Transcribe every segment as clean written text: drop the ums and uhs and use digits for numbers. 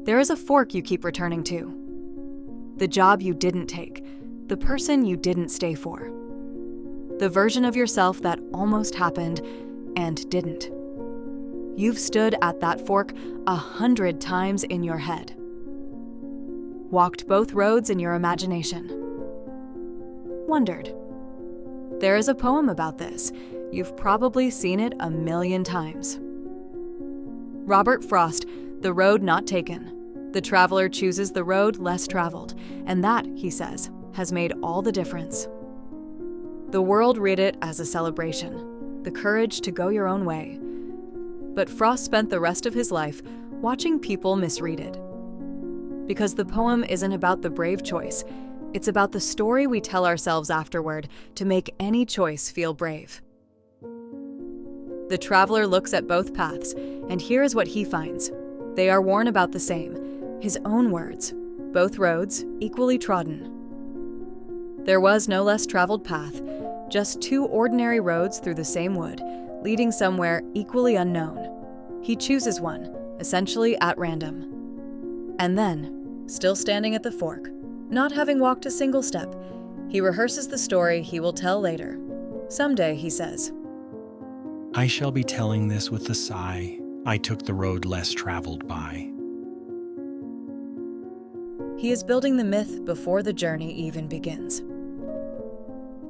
There is a fork you keep returning to. The job you didn't take, the person you didn't stay for. The version of yourself that almost happened and didn't. You've stood at that fork 100 times in your head. Walked both roads in your imagination. Wondered. There is a poem about this. You've probably seen it 1,000,000 times. Robert Frost, The Road Not Taken. The traveler chooses the road less traveled, and that, he says, has made all the difference. The world read it as a celebration, the courage to go your own way. But Frost spent the rest of his life watching people misread it. Because the poem isn't about the brave choice, it's about the story we tell ourselves afterward to make any choice feel brave. The traveler looks at both paths, and here is what he finds. They are worn about the same, his own words, both roads equally trodden. There was no less traveled path, just two ordinary roads through the same wood, leading somewhere equally unknown. He chooses one, essentially at random. And then, still standing at the fork, not having walked a single step, he rehearses the story he will tell later. Someday, he says, I shall be telling this with a sigh. I took the road less traveled by. He is building the myth before the journey even begins.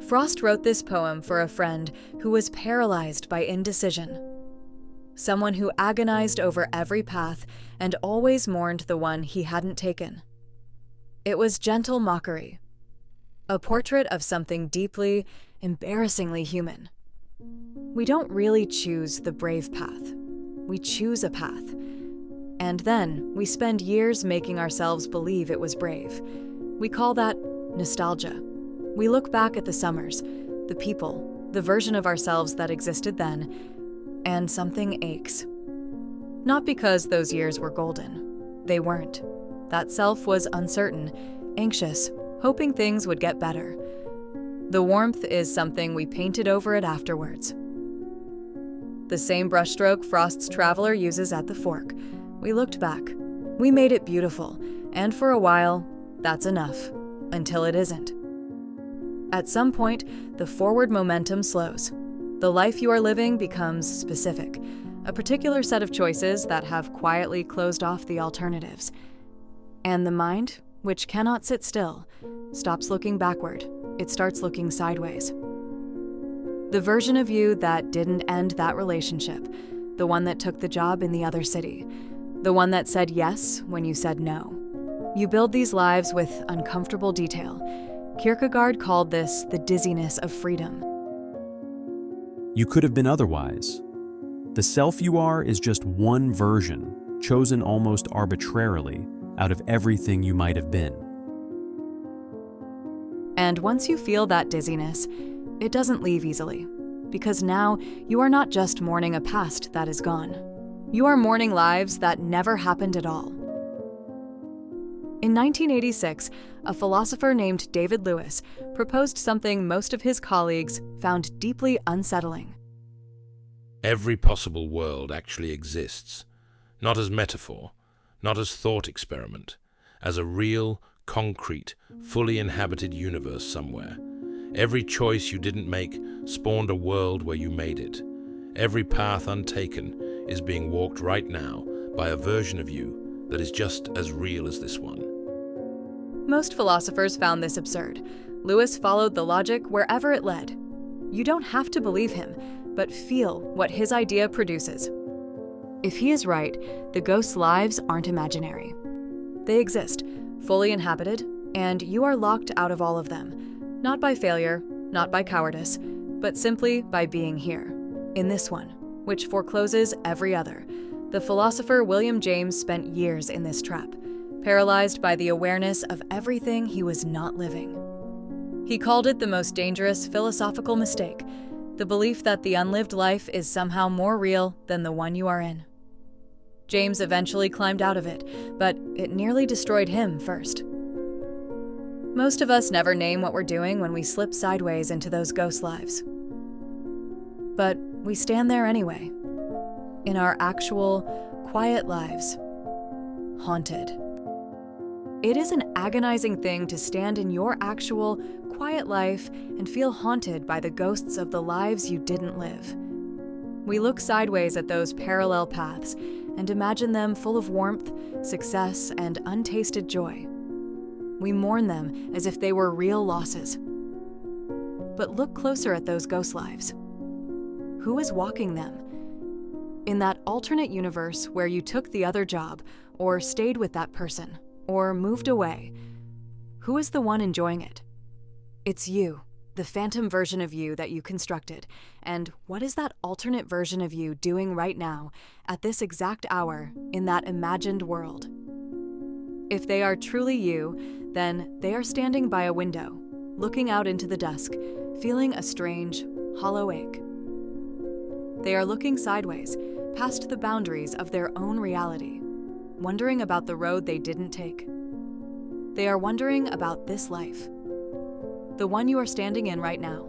Frost wrote this poem for a friend who was paralyzed by indecision. Someone who agonized over every path and always mourned the one he hadn't taken. It was gentle mockery, a portrait of something deeply, embarrassingly human. We don't really choose the brave path. We choose a path. And then we spend years making ourselves believe it was brave. We call that nostalgia. We look back at the summers, the people, the version of ourselves that existed then, and something aches. Not because those years were golden. They weren't. That self was uncertain, anxious, hoping things would get better. The warmth is something we painted over it afterwards. The same brushstroke Frost's traveler uses at the fork. We looked back. We made it beautiful, and for a while, that's enough, until it isn't. At some point, the forward momentum slows. The life you are living becomes specific, a particular set of choices that have quietly closed off the alternatives. And the mind, which cannot sit still, stops looking backward. It starts looking sideways. The version of you that didn't end that relationship, the one that took the job in the other city, the one that said yes when you said no. You build these lives with uncomfortable detail. Kierkegaard called this the dizziness of freedom. You could have been otherwise. The self you are is just one version, chosen almost arbitrarily out of everything you might have been. And once you feel that dizziness, it doesn't leave easily, because now you are not just mourning a past that is gone. You are mourning lives that never happened at all. In 1986, a philosopher named David Lewis proposed something most of his colleagues found deeply unsettling. Every possible world actually exists, not as metaphor, not as thought experiment, as a real, concrete, fully inhabited universe somewhere. Every choice you didn't make spawned a world where you made it. Every path untaken is being walked right now by a version of you that is just as real as this one. Most philosophers found this absurd. Lewis followed the logic wherever it led. You don't have to believe him, but feel what his idea produces. If he is right, the ghosts' lives aren't imaginary. They exist, fully inhabited, and you are locked out of all of them. Not by failure, not by cowardice, but simply by being here, in this one, which forecloses every other. The philosopher William James spent years in this trap, paralyzed by the awareness of everything he was not living. He called it the most dangerous philosophical mistake, the belief that the unlived life is somehow more real than the one you are in. James eventually climbed out of it, but it nearly destroyed him first. Most of us never name what we're doing when we slip sideways into those ghost lives. But we stand there anyway, in our actual, quiet lives, haunted. It is an agonizing thing to stand in your actual, quiet life and feel haunted by the ghosts of the lives you didn't live. We look sideways at those parallel paths and imagine them full of warmth, success, and untasted joy. We mourn them as if they were real losses. But look closer at those ghost lives. Who is walking them? In that alternate universe where you took the other job, or stayed with that person, or moved away, who is the one enjoying it? It's you, the phantom version of you that you constructed. And what is that alternate version of you doing right now, at this exact hour, in that imagined world? If they are truly you, then they are standing by a window, looking out into the dusk, feeling a strange, hollow ache. They are looking sideways, past the boundaries of their own reality, wondering about the road they didn't take. They are wondering about this life, the one you are standing in right now.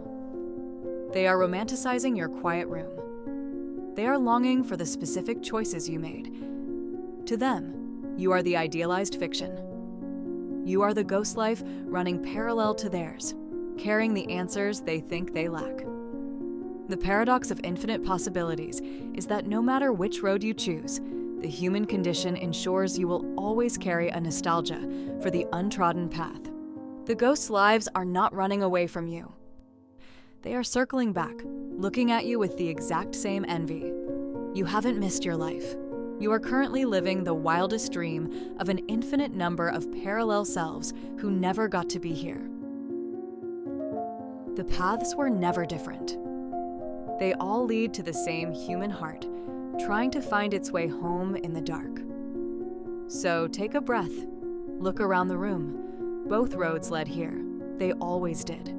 They are romanticizing your quiet room. They are longing for the specific choices you made. To them, you are the idealized fiction. You are the ghost life running parallel to theirs, carrying the answers they think they lack. The paradox of infinite possibilities is that no matter which road you choose, the human condition ensures you will always carry a nostalgia for the untrodden path. The ghosts' lives are not running away from you. They are circling back, looking at you with the exact same envy. You haven't missed your life. You are currently living the wildest dream of an infinite number of parallel selves who never got to be here. The paths were never different. They all lead to the same human heart, trying to find its way home in the dark. So take a breath. Look around the room. Both roads led here. They always did.